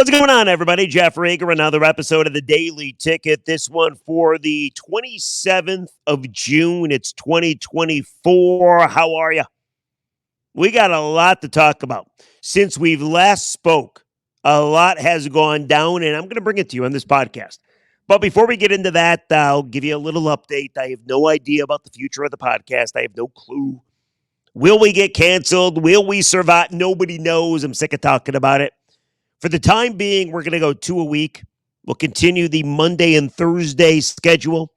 What's going on, everybody? Jeff Rager, another episode of the Daily Ticket. This one for the 27th of June. It's 2024. How are you? We got a lot to talk about. Since we've last spoke, a lot has gone down, and I'm going to bring it to you on this podcast. But before we get into that, I'll give you a little update. I have no idea about the future of the podcast. I have no clue. Will we get canceled? Will we survive? Nobody knows. I'm sick of talking about it. For the time being, we're going to go 2 a week. We'll continue the Monday and Thursday schedule.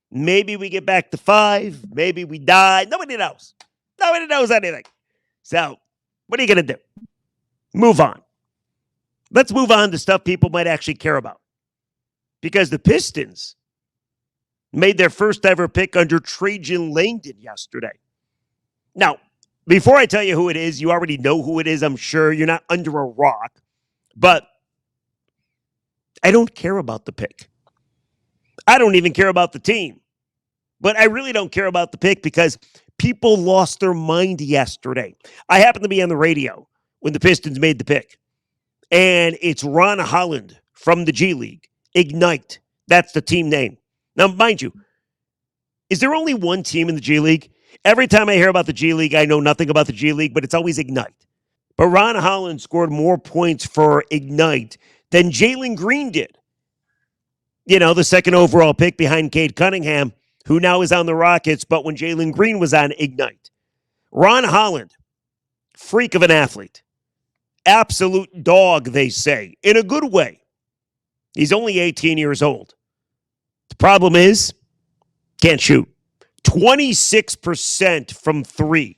Maybe we get back to 5. Maybe we die. Nobody knows. Nobody knows anything. So, what are you going to do? Move on. Let's move on to stuff people might actually care about. Because the Pistons made their first ever pick under Trajan Langdon yesterday. Now, before I tell you who it is, you already know who it is, I'm sure. You're not under a rock. But I don't care about the pick. I don't even care about the team. But I really don't care about the pick because people lost their mind yesterday. I happened to be on the radio when the Pistons made the pick. And it's Ron Holland from the G League. Ignite. That's the team name. Now, mind you, is there only one team in the G League? Every time I hear about the G League, I know nothing about the G League, but it's always Ignite. But Ron Holland scored more points for Ignite than Jalen Green did. You know, the second overall pick behind Cade Cunningham, who now is on the Rockets, but when Jalen Green was on Ignite. Ron Holland, freak of an athlete. Absolute dog, they say, in a good way. He's only 18 years old. The problem is, can't shoot. 26% from 3.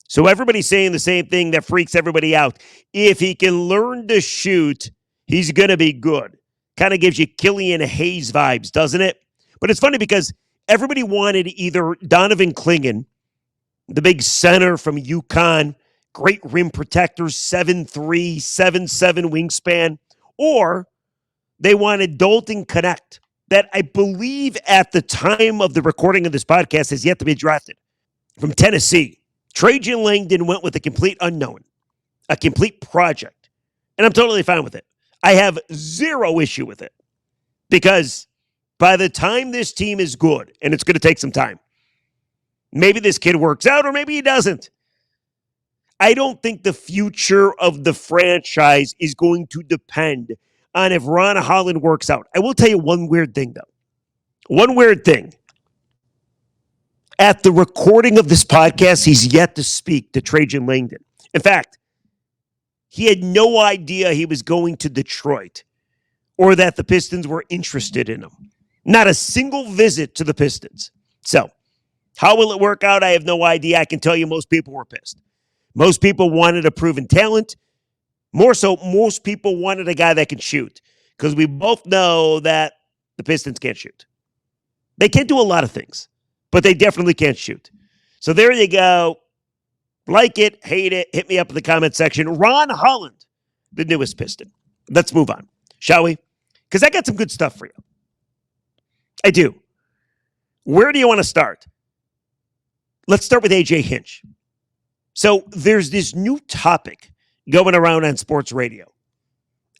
So everybody's saying the same thing that freaks everybody out. If he can learn to shoot, he's going to be good. Kind of gives you Killian Hayes vibes, doesn't it? But it's funny because everybody wanted either Donovan Clingan, the big center from UConn, great rim protector, 7'3", 7'7" wingspan, or they wanted Dalton Connect, that I believe at the time of the recording of this podcast has yet to be drafted, from Tennessee. Trajan Langdon went with a complete unknown, a complete project, and I'm totally fine with it. I have zero issue with it because by the time this team is good, and it's going to take some time, maybe this kid works out or maybe he doesn't. I don't think the future of the franchise is going to depend on if Ron Holland works out. I will tell you one weird thing, though. One weird thing. At the recording of this podcast, he's yet to speak to Trajan Langdon. In fact, he had no idea he was going to Detroit or that the Pistons were interested in him. Not a single visit to the Pistons. So, how will it work out? I have no idea. I can tell you most people were pissed. Most people wanted a proven talent. More so, most people wanted a guy that can shoot because we both know that the Pistons can't shoot. They can't do a lot of things, but they definitely can't shoot. So there you go. Like it, hate it, hit me up in the comment section. Ron Holland, the newest Piston. Let's move on, shall we? Because I got some good stuff for you. I do. Where do you want to start? Let's start with AJ Hinch. So there's this new topic going around on sports radio.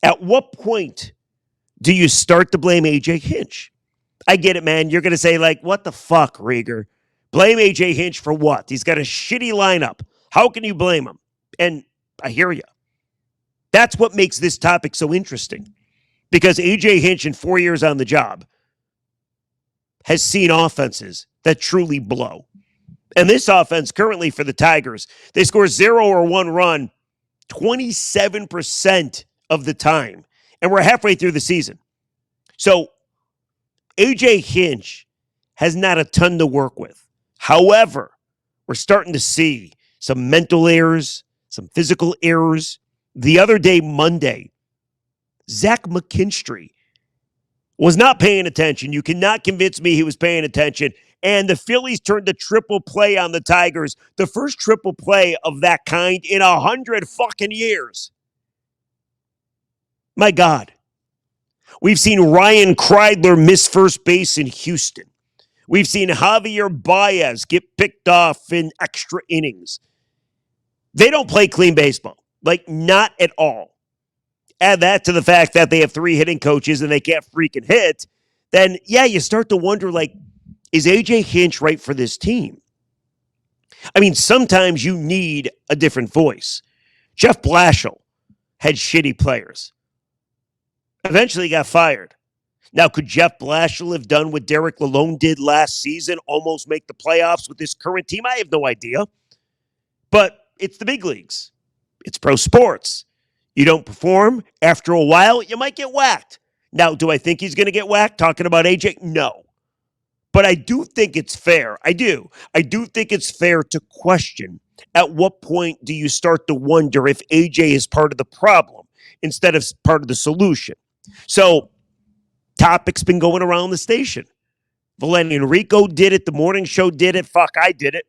At what point do you start to blame AJ Hinch? I get it, man. You're going to say, like, what the fuck, Rieger? Blame AJ Hinch for what? He's got a shitty lineup. How can you blame him? And I hear you. That's what makes this topic so interesting. Because AJ Hinch, in 4 years on the job, has seen offenses that truly blow. And this offense currently for the Tigers, they score 0 or 1 run 27% of the time. And we're halfway through the season. So AJ Hinch has not a ton to work with. However, we're starting to see some mental errors, some physical errors. The other day, Monday, Zach McKinstry was not paying attention. You cannot convince me he was paying attention. And the Phillies turned a triple play on the Tigers. The first triple play of that kind in 100 fucking years. My God. We've seen Ryan Kreidler miss first base in Houston. We've seen Javier Baez get picked off in extra innings. They don't play clean baseball. Like, not at all. Add that to the fact that they have 3 hitting coaches and they can't freaking hit, then yeah, you start to wonder, like, is AJ Hinch right for this team? I mean, sometimes you need a different voice. Jeff Blashill had shitty players. Eventually got fired. Now, could Jeff Blashill have done what Derek Lalone did last season, almost make the playoffs with this current team? I have no idea. But it's the big leagues. It's pro sports. You don't perform, after a while, you might get whacked. Now, do I think he's going to get whacked talking about AJ? No. But I do think it's fair. I do. I do think it's fair to question at what point do you start to wonder if AJ is part of the problem instead of part of the solution. So, topic's been going around the station. Valenti Enrico did it. The morning show did it. Fuck, I did it.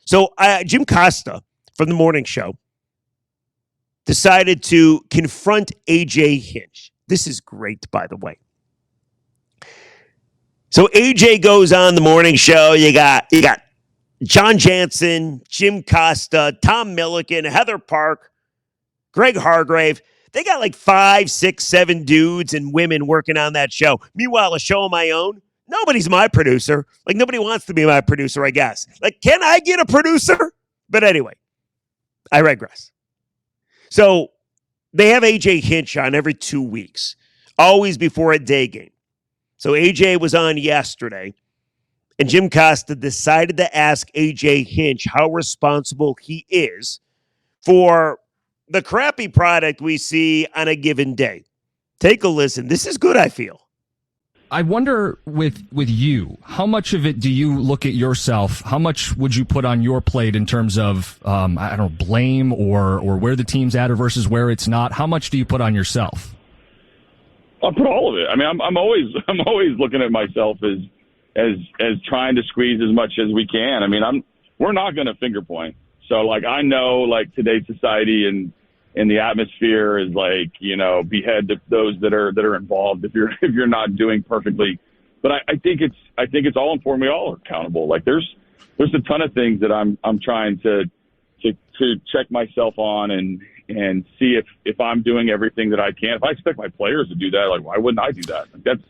So, Jim Costa from the morning show decided to confront AJ Hinch. This is great, by the way. So AJ goes on the morning show. You got John Jansen, Jim Costa, Tom Milliken, Heather Park, Greg Hargrave. They got like 5, 6, 7 dudes and women working on that show. Meanwhile, a show of my own, nobody's my producer. Like, nobody wants to be my producer, I guess. Like, can I get a producer? But anyway, I regress. So they have AJ Hinch on every 2 weeks, always before a day game. So AJ was on yesterday, and Jim Costa decided to ask AJ Hinch how responsible he is for the crappy product we see on a given day. Take a listen. This is good, I feel. I wonder with you, how much of it do you look at yourself? How much would you put on your plate in terms of, I don't know, blame or where the team's at or versus where it's not? How much do you put on yourself? I'll put all of it. I mean, I'm always looking at myself as trying to squeeze as much as we can. I mean, we're not going to finger point. So like, I know like today's society and the atmosphere is like, you know, behead those that are involved if you're not doing perfectly. But I think it's all important. We all are accountable. Like there's a ton of things that I'm trying to check myself on and see if I'm doing everything that I can. If I expect my players to do that, like why wouldn't I do that? Like,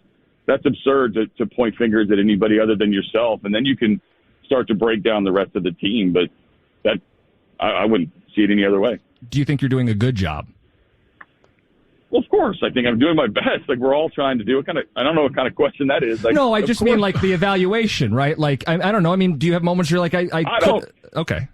that's absurd to point fingers at anybody other than yourself, and then you can start to break down the rest of the team. But that I wouldn't see it any other way. Do you think you're doing a good job? Well, of course. I think I'm doing my best. Like we're all trying to do. I don't know what kind of question that is. Like, no, I just mean like the evaluation, right? Like I don't know. I mean, do you have moments where you're like I don't. Okay.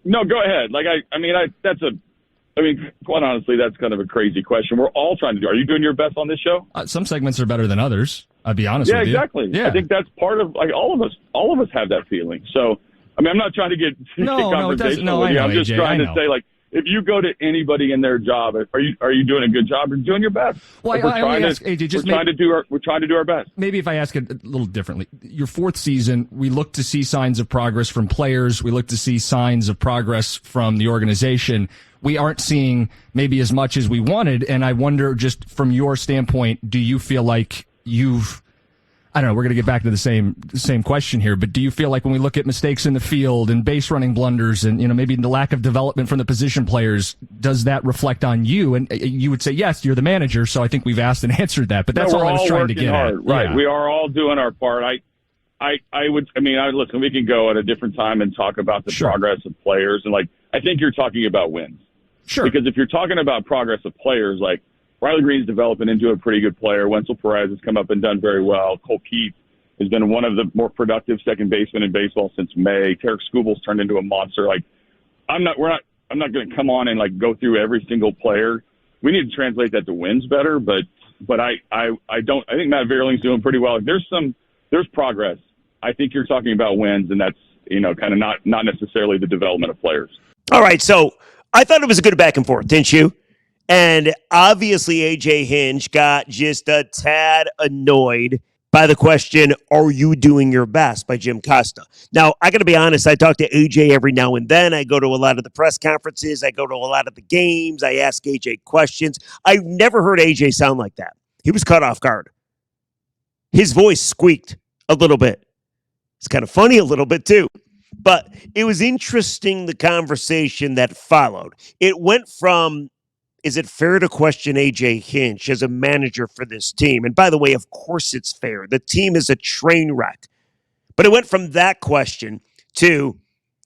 No, go ahead. Like I mean, quite honestly, that's kind of a crazy question. We're all trying to do. Are you doing your best on this show? Some segments are better than others. I'll be honest with you. Yeah, exactly. Yeah. I think that's part of like all of us have that feeling. So, I mean, I'm not trying to get conversational with you. I'm just trying to say, like, if you go to anybody in their job, are you doing a good job? You're doing your best. Well, like, we're trying to do our best. Maybe if I ask it a little differently, your 4th season, we look to see signs of progress from players. We look to see signs of progress from the organization. We aren't seeing maybe as much as we wanted. And I wonder, just from your standpoint, do you feel like I don't know, we're going to get back to the same question here, but do you feel like when we look at mistakes in the field and base running blunders and, you know, maybe the lack of development from the position players, does that reflect on you? And you would say, yes, you're the manager. So I think we've asked and answered that, but that's all I was trying to get hard. at. Right. Yeah. We are all doing our part. Listen, we can go at a different time and talk about the progress of players. And like, I think you're talking about wins. Sure. Because if you're talking about progress of players, like Riley Green's developing into a pretty good player. Wenzel Perez has come up and done very well. Cole Keith has been one of the more productive second basemen in baseball since May. Tarik Skubal's turned into a monster. Like, I'm not going to come on and like go through every single player. We need to translate that to wins better, but I think Matt Vierling's doing pretty well. There's progress. I think you're talking about wins, and that's, you know, kind of not necessarily the development of players. All right, so I thought it was a good back and forth, didn't you? And obviously AJ Hinch got just a tad annoyed by the question, are you doing your best, by Jim Costa. Now, I got to be honest, I talk to AJ every now and then. I go to a lot of the press conferences. I go to a lot of the games. I ask AJ questions. I've never heard AJ sound like that. He was caught off guard. His voice squeaked a little bit. It's kind of funny a little bit too. But it was interesting, the conversation that followed. It went from is it fair to question AJ Hinch as a manager for this team? And by the way, of course it's fair. The team is a train wreck. But it went from that question to,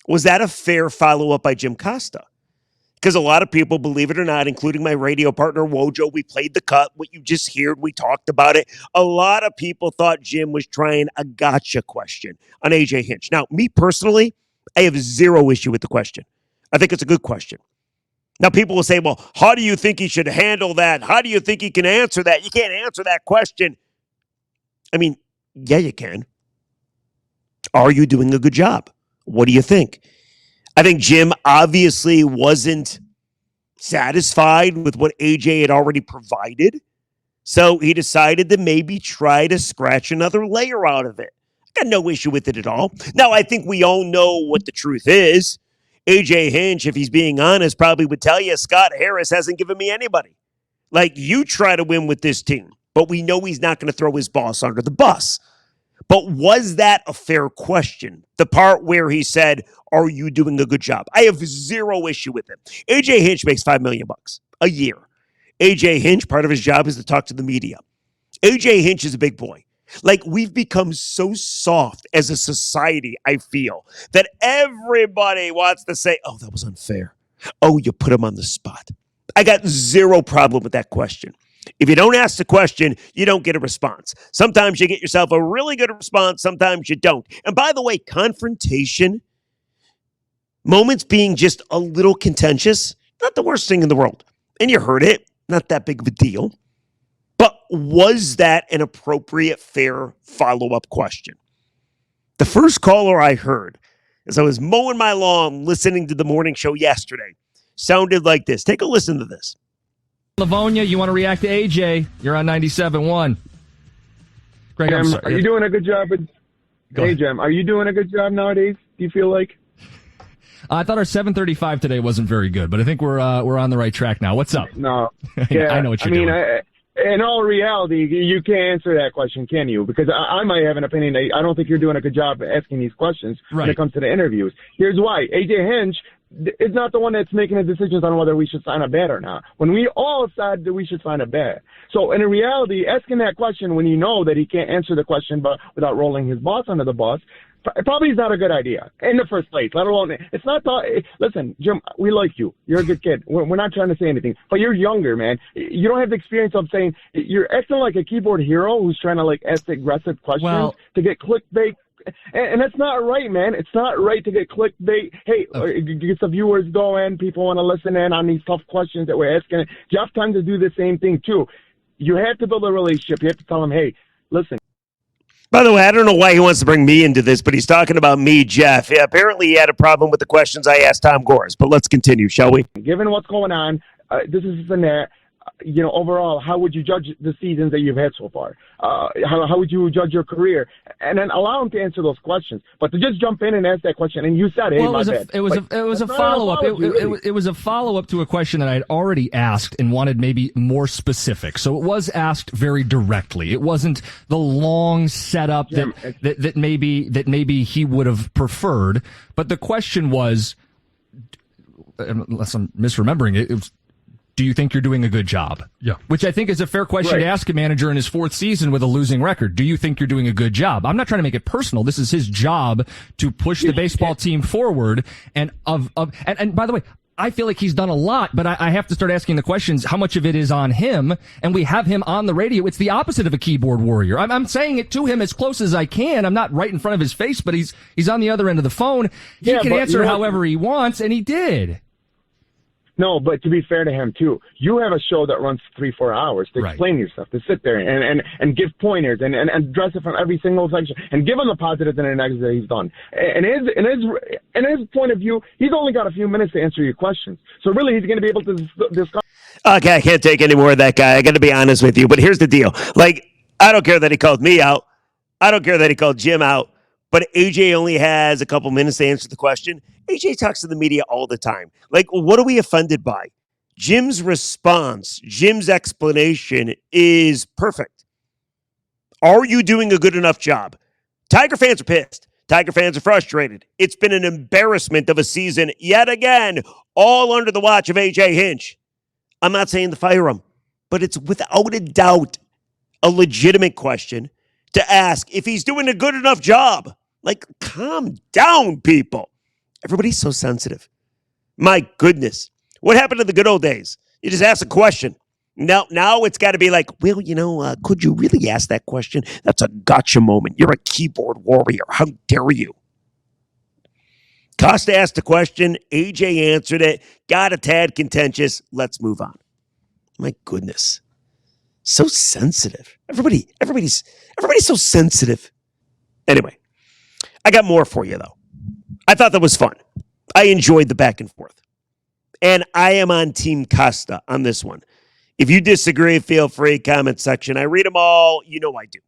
was that a fair follow-up by Jim Costa? Because a lot of people, believe it or not, including my radio partner, Wojo, we played the cut, what you just heard, we talked about it. A lot of people thought Jim was trying a gotcha question on AJ Hinch. Now, me personally, I have zero issue with the question. I think it's a good question. Now, people will say, well, how do you think he should handle that? How do you think he can answer that? You can't answer that question. I mean, yeah, you can. Are you doing a good job? What do you think? I think Jim obviously wasn't satisfied with what AJ had already provided. So he decided to maybe try to scratch another layer out of it. I got no issue with it at all. Now, I think we all know what the truth is. AJ Hinch, if he's being honest, probably would tell you Scott Harris hasn't given me anybody. Like, you try to win with this team, but we know he's not going to throw his boss under the bus. But was that a fair question? The part where he said, are you doing a good job? I have zero issue with it. AJ Hinch makes $5 million a year. AJ Hinch, part of his job is to talk to the media. AJ Hinch is a big boy. Like, we've become so soft as a society, I feel, that everybody wants to say, oh, that was unfair. Oh, you put him on the spot. I got zero problem with that question. If you don't ask the question, you don't get a response. Sometimes you get yourself a really good response. Sometimes you don't. And by the way, confrontation, moments being just a little contentious, not the worst thing in the world. And you heard it, not that big of a deal. But was that an appropriate, fair follow-up question? The first caller I heard, as I was mowing my lawn listening to the morning show yesterday, sounded like this. Take a listen to this. Livonia, you want to react to AJ? You're on 97.1. Greg, Jim, are you doing a good job? Jim, are you doing a good job nowadays? Do you feel like? I thought our 7:35 today wasn't very good, but I think we're on the right track now. What's up? No, yeah, I know what you're doing. In all reality, you can't answer that question, can you? Because I might have an opinion. I don't think you're doing a good job asking these questions when it comes to the interviews. Here's why. AJ Hinch is not the one that's making the decisions on whether we should sign a bet or not. When we all decide that we should sign a bet. So in reality, asking that question when you know that he can't answer the question but without rolling his boss under the bus, probably is not a good idea in the first place, let alone, it's not, listen, Jim, we like you. You're a good kid. We're not trying to say anything, but you're younger, man. You don't have the experience of saying, you're acting like a keyboard hero who's trying to like ask aggressive questions to get clickbait. And that's not right, man. It's not right to get clickbait. Hey, get the viewers going. People want to listen in on these tough questions that we're asking. You have time to do the same thing, too. You have to build a relationship. You have to tell them, hey, listen. By the way, I don't know why he wants to bring me into this, but he's talking about me, Jeff. Yeah, apparently he had a problem with the questions I asked Tom Gores. But let's continue, shall we? Given what's going on, this is the net. Overall, how would you judge the seasons that you've had so far? How would you judge your career? And then allow him to answer those questions. But to just jump in and ask that question, and you said, "Hey, well, it was a follow-up. It was a follow-up to a question that I had already asked and wanted maybe more specific. So it was asked very directly. It wasn't the long setup that maybe he would have preferred. But the question was, unless I'm misremembering it, it was, do you think you're doing a good job? Yeah. Which I think is a fair question to ask a manager in his fourth season with a losing record. Do you think you're doing a good job? I'm not trying to make it personal. This is his job to push the baseball team forward. And by the way, I feel like he's done a lot, but I have to start asking the questions, how much of it is on him? And we have him on the radio. It's the opposite of a keyboard warrior. I'm saying it to him as close as I can. I'm not right in front of his face, but he's on the other end of the phone. He can answer however he wants, and he did. No, but to be fair to him, too, you have a show that runs 3-4 hours to explain yourself, to sit there and give pointers and address it from every single section and give him the positives and the negatives that he's done. And in his point of view, he's only got a few minutes to answer your questions. So really, he's going to be able to discuss. Okay, I can't take any more of that guy. I got to be honest with you. But here's the deal. Like, I don't care that he called me out. I don't care that he called Jim out. But AJ only has a couple minutes to answer the question. AJ talks to the media all the time. Like, what are we offended by? Jim's response, Jim's explanation is perfect. Are you doing a good enough job? Tiger fans are pissed. Tiger fans are frustrated. It's been an embarrassment of a season yet again, all under the watch of AJ Hinch. I'm not saying to fire him, but it's without a doubt a legitimate question to ask if he's doing a good enough job. Like, calm down, people. Everybody's so sensitive. My goodness. What happened to the good old days? You just ask a question. Now it's got to be like, well, could you really ask that question? That's a gotcha moment. You're a keyboard warrior. How dare you? Costa asked a question. AJ answered it. Got a tad contentious. Let's move on. My goodness. So sensitive. Everybody's so sensitive. Anyway, I got more for you, though. I thought that was fun. I enjoyed the back and forth. And I am on Team Costa on this one. If you disagree, feel free, comment section. I read them all. You know I do.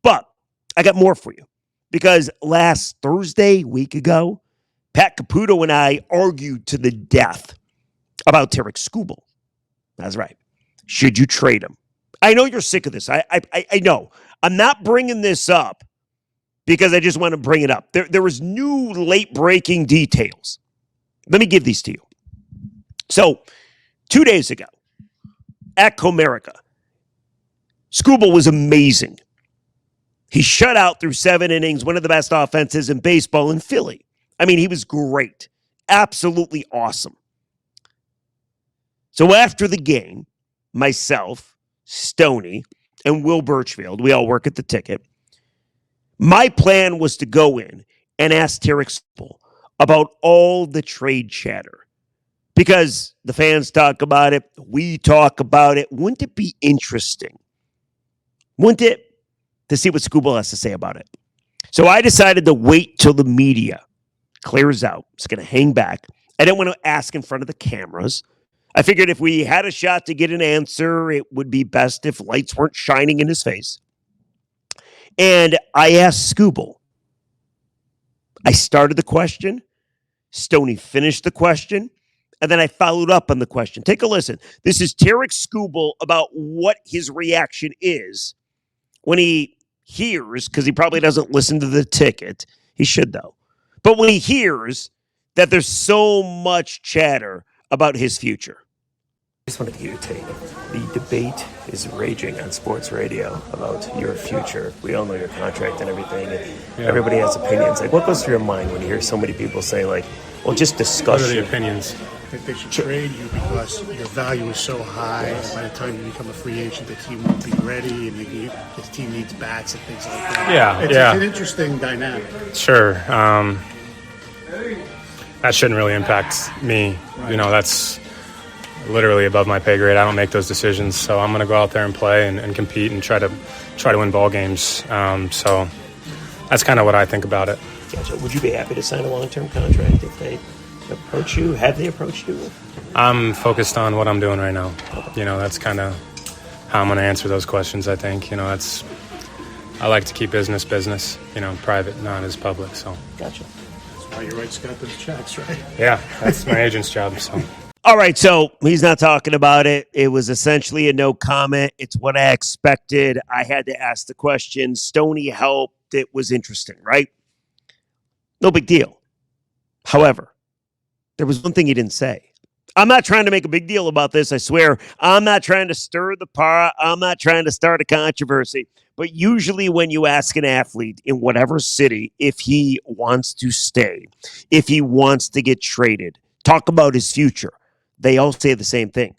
But I got more for you. Because last Thursday, week ago, Pat Caputo and I argued to the death about Tarik Skubal. That's right. Should you trade him? I know you're sick of this. I know. I'm not bringing this up because I just want to bring it up. There was new late-breaking details. Let me give these to you. So, 2 days ago, at Comerica, Skubal was amazing. He shut out through 7 innings, one of the best offenses in baseball in Philly. I mean, he was great. Absolutely awesome. So after the game, myself, Stoney, and Will Birchfield, we all work at the ticket. My plan was to go in and ask Tarik Skubal about all the trade chatter. Because the fans talk about it, we talk about it. Wouldn't it be interesting? Wouldn't it? To see what Skubal has to say about it. So I decided to wait till the media clears out. It's going to hang back. I didn't want to ask in front of the cameras. I figured if we had a shot to get an answer, it would be best if lights weren't shining in his face. And I asked Skubal. I started the question. Stoney finished the question. And then I followed up on the question. Take a listen. This is Tarik Skubal about what his reaction is when he hears, because he probably doesn't listen to the ticket. He should, though. But when he hears that there's so much chatter about his future. I just wanted to get your take. The debate is raging on sports radio about your future. We all know your contract and everything. And everybody has opinions. Like, what goes through your mind when you hear so many people say, like, well, just discuss What are the opinions? That they should trade you because your value is so high. And by the time you become a free agent, the team won't be ready, and the team needs bats and things like that. It's an interesting dynamic. Sure. That shouldn't really impact me. Right. You know, that's literally above my pay grade. I don't make those decisions, so I'm going to go out there and play and compete and try to win ball games. So that's kind of what I think about it. Gotcha. Would you be happy to sign a long-term contract if they approach you? Have they approached you? I'm focused on what I'm doing right now. You know, that's kind of how I'm going to answer those questions, I think. You know, I like to keep business, you know, private, not as public, so. Gotcha. That's why you write Scott those checks, right? Yeah, that's my agent's job, so. All right, so he's not talking about it. It was essentially a no comment. It's what I expected. I had to ask the question. Stoney helped. It was interesting, right? No big deal. However, there was one thing he didn't say. I'm not trying to make a big deal about this, I swear. I'm not trying to stir the pot. I'm not trying to start a controversy. But usually when you ask an athlete in whatever city if he wants to stay, if he wants to get traded, talk about his future, they all say the same thing.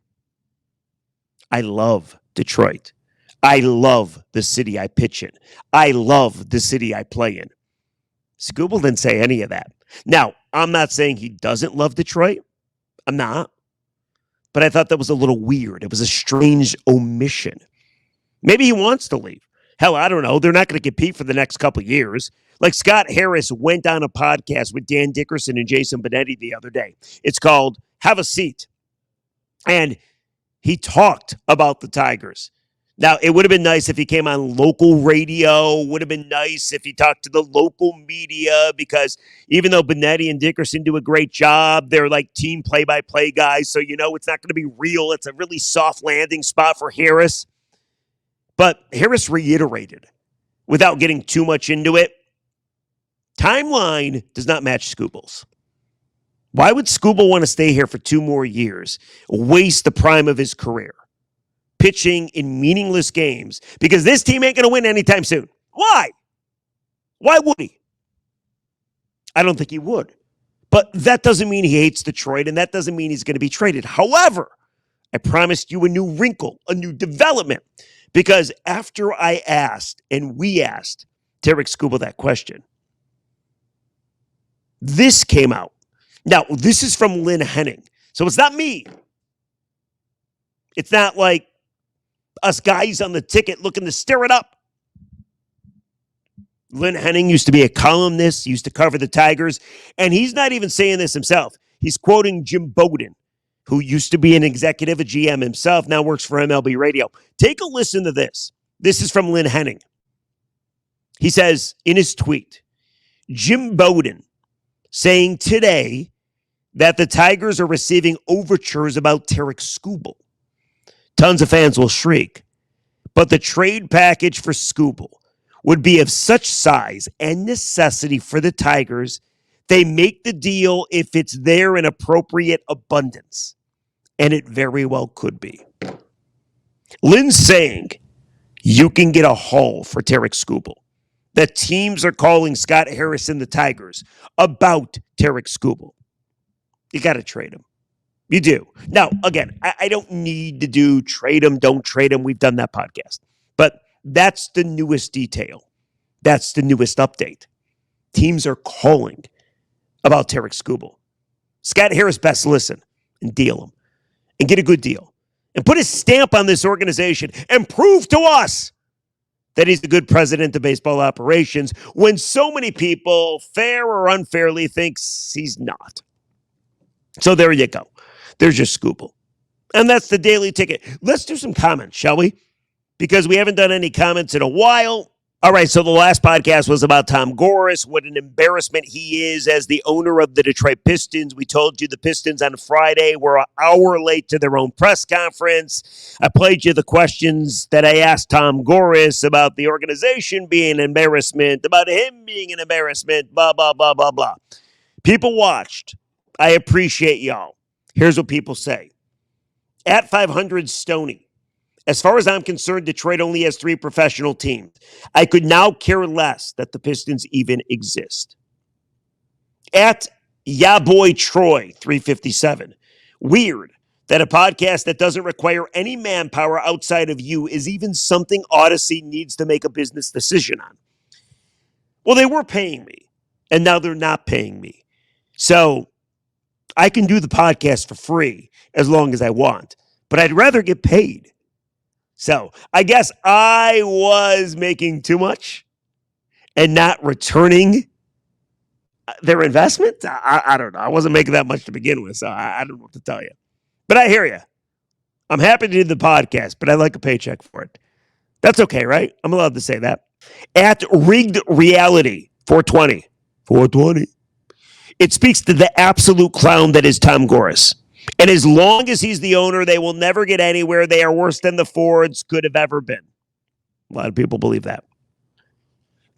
I love Detroit. I love the city I pitch in. I love the city I play in. Skubal didn't say any of that. Now, I'm not saying he doesn't love Detroit. I'm not. But I thought that was a little weird. It was a strange omission. Maybe he wants to leave. Hell, I don't know. They're not going to compete for the next couple of years. Like Scott Harris went on a podcast with Dan Dickerson and Jason Benetti the other day. It's called Have a Seat. And he talked about the Tigers. Now, it would have been nice if he came on local radio. Would have been nice if he talked to the local media, because even though Benetti and Dickerson do a great job, they're like team play-by-play guys. So, you know, it's not going to be real. It's a really soft landing spot for Harris. But Harris reiterated, without getting too much into it, timeline does not match Skubal's. Why would Skubal want to stay here for 2 more years, waste the prime of his career, pitching in meaningless games because this team ain't going to win anytime soon? Why? Why would he? I don't think he would. But that doesn't mean he hates Detroit, and that doesn't mean he's going to be traded. However, I promised you a new wrinkle, a new development, because after I asked, and we asked Tarik Skubal that question, this came out. Now, this is from Lynn Henning. So it's not me. It's not like us guys on the ticket looking to stir it up. Lynn Henning used to be a columnist, used to cover the Tigers, and he's not even saying this himself. He's quoting Jim Bowden, who used to be an executive, a GM himself, now works for MLB Radio. Take a listen to this. This is from Lynn Henning. He says in his tweet, Jim Bowden saying today that the Tigers are receiving overtures about Tarik Skubal. Tons of fans will shriek, but the trade package for Skubal would be of such size and necessity for the Tigers, they make the deal if it's there in appropriate abundance. And it very well could be. Lynn's saying you can get a haul for Tarik Skubal. The teams are calling Scott Harris and the Tigers about Tarik Skubal. You got to trade him. You do. Now, again, I don't need to do trade him, don't trade him. We've done that podcast. But that's the newest detail. That's the newest update. Teams are calling about Tarik Skubal. Scott Harris best listen and deal him and get a good deal and put his stamp on this organization and prove to us that he's the good president of baseball operations when so many people, fair or unfairly, thinks he's not. So there you go. There's your Skubal. And that's the Daily Ticket. Let's do some comments, shall we? Because we haven't done any comments in a while. All right, so the last podcast was about Tom Gores, what an embarrassment he is as the owner of the Detroit Pistons. We told you the Pistons on Friday were an hour late to their own press conference. I played you the questions that I asked Tom Gores about the organization being an embarrassment, about him being an embarrassment, blah, blah, blah, blah, blah. People watched. I appreciate y'all. Here's what people say. At 500 Stoney. As far as I'm concerned, Detroit only has 3 professional teams. I could now care less that the Pistons even exist. At Yaboy Troy 357. Weird that a podcast that doesn't require any manpower outside of you is even something Odyssey needs to make a business decision on. Well, they were paying me, and now they're not paying me. So I can do the podcast for free as long as I want, but I'd rather get paid. So I guess I was making too much and not returning their investment. I don't know. I wasn't making that much to begin with, so I don't know what to tell you. But I hear you. I'm happy to do the podcast, but I like a paycheck for it. That's okay, right? I'm allowed to say that. At Rigged Reality 420. It speaks to the absolute clown that is Tom Gores. And as long as he's the owner, they will never get anywhere. They are worse than the Fords could have ever been. A lot of people believe that.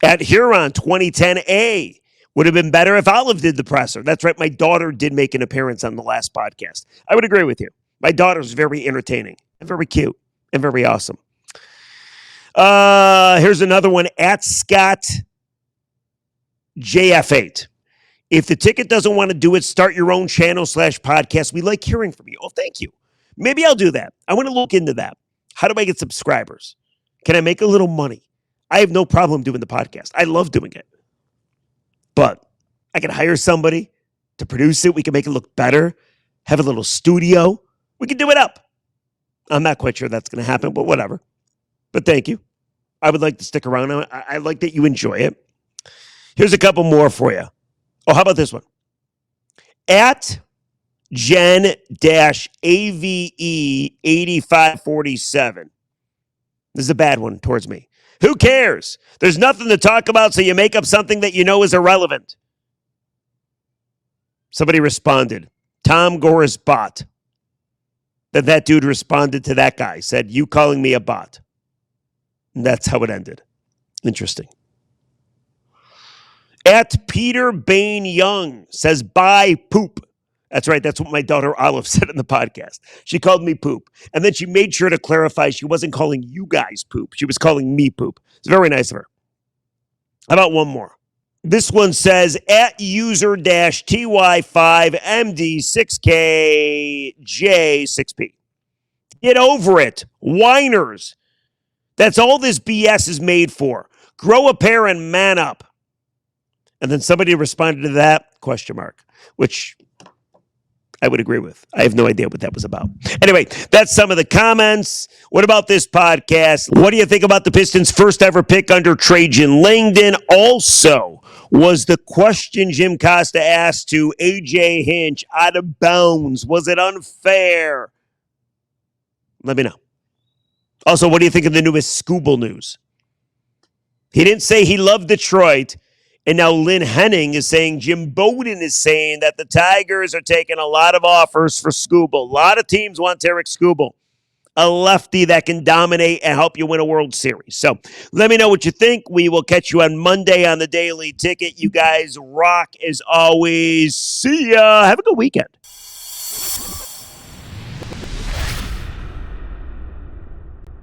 At Huron 2010A, would have been better if Olive did the presser. That's right. My daughter did make an appearance on the last podcast. I would agree with you. My daughter's very entertaining and very cute and very awesome. Here's another one. At Scott JF8. If the ticket doesn't want to do it, start your own channel /podcast. We like hearing from you. Oh, thank you. Maybe I'll do that. I want to look into that. How do I get subscribers? Can I make a little money? I have no problem doing the podcast. I love doing it. But I can hire somebody to produce it. We can make it look better. Have a little studio. We can do it up. I'm not quite sure that's going to happen, but whatever. But thank you. I would like to stick around. I like that you enjoy it. Here's a couple more for you. Oh, how about this one? At Gen-AVE8547. This is a bad one towards me. Who cares? There's nothing to talk about, so you make up something that you know is irrelevant. Somebody responded. Tom Gores bot. Then that dude responded to that guy, said, you calling me a bot. And that's how it ended. Interesting. At Peter Bain Young says, bye, poop. That's right. That's what my daughter Olive said in the podcast. She called me poop. And then she made sure to clarify she wasn't calling you guys poop. She was calling me poop. It's very nice of her. How about one more? This one says, at user-TY5MD6KJ6P. Get over it. Whiners. That's all this BS is made for. Grow a pair and man up. And then somebody responded to that, ? Which I would agree with. I have no idea what that was about. Anyway, that's some of the comments. What about this podcast? What do you think about the Pistons' first ever pick under Trajan? Langdon also was the question Jim Costa asked to AJ Hinch out of bounds. Was it unfair? Let me know. Also, what do you think of the newest Skubal news? He didn't say he loved Detroit. And now Lynn Henning is saying, Jim Bowden is saying that the Tigers are taking a lot of offers for Skubal. A lot of teams want Tarik Skubal, a lefty that can dominate and help you win a World Series. So let me know what you think. We will catch you on Monday on the Daily Ticket. You guys rock as always. See ya. Have a good weekend.